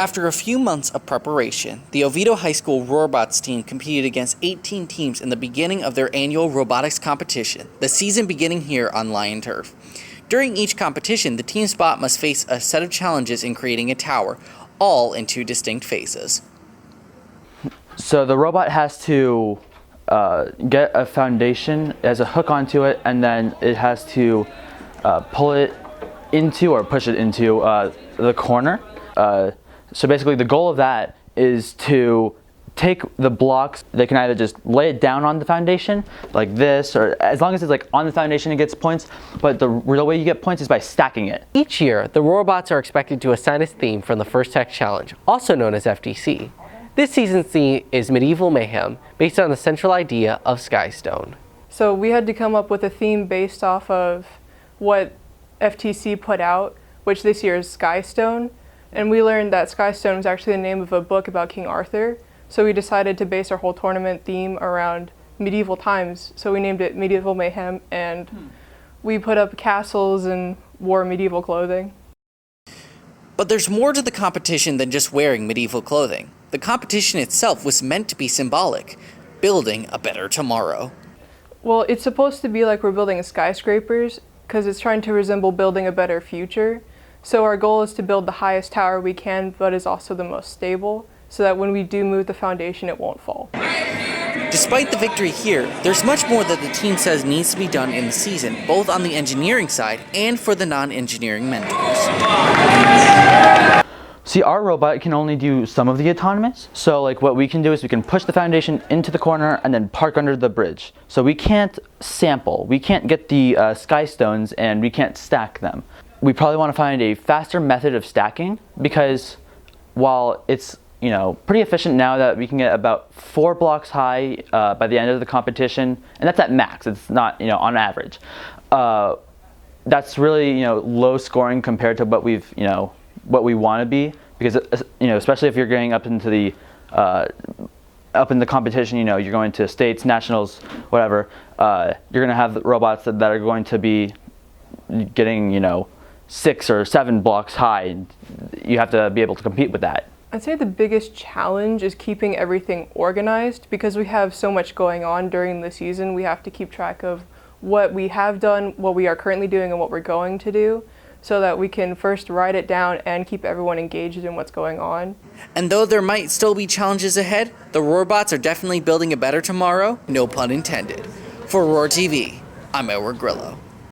After a few months of preparation, the Oviedo High School Robots team competed against 18 teams in the beginning of their annual robotics competition, the season beginning here on Lion Turf. During each competition, the team spot must face a set of challenges in creating a tower, all in two distinct phases. So the robot has to get a foundation, it has a hook onto it, and then it has to pull it into or push it into the corner. So basically the goal of that is to take the blocks. They can either just lay it down on the foundation like this, or as long as it's like on the foundation it gets points, but the real way you get points is by stacking it. Each year, the robots are expected to assign a theme from the First Tech Challenge, also known as FTC. This season's theme is Medieval Mayhem, based on the central idea of Skystone. So we had to come up with a theme based off of what FTC put out, which this year is Skystone. And we learned that Skystone was actually the name of a book about King Arthur. So we decided to base our whole tournament theme around medieval times. So we named it Medieval Mayhem, and we put up castles and wore medieval clothing. But there's more to the competition than just wearing medieval clothing. The competition itself was meant to be symbolic, building a better tomorrow. Well, it's supposed to be like we're building skyscrapers, because it's trying to resemble building a better future. So our goal is to build the highest tower we can, but is also the most stable, so that when we do move the foundation, it won't fall. Despite the victory here, there's much more that the team says needs to be done in the season, both on the engineering side and for the non-engineering mentors. See, our robot can only do some of the autonomous. So like what we can do is we can push the foundation into the corner and then park under the bridge. So we can't sample, we can't get the sky stones, and we can't stack them. We probably want to find a faster method of stacking, because while it's pretty efficient now that we can get about 4 blocks high by the end of the competition, and that's at max, it's not on average. That's really low scoring compared to what we've what we want to be, because especially if you're getting up into the up in the competition, you're going to states, nationals, whatever, you're going to have robots that are going to be getting 6 or 7 blocks high, and you have to be able to compete with that. I'd say the biggest challenge is keeping everything organized, because we have so much going on during the season. We have to keep track of what we have done, what we are currently doing, and what we're going to do, so that we can first write it down and keep everyone engaged in what's going on. And though there might still be challenges ahead, the robots are definitely building a better tomorrow, no pun intended. For Roar TV, I'm Edward Grillo.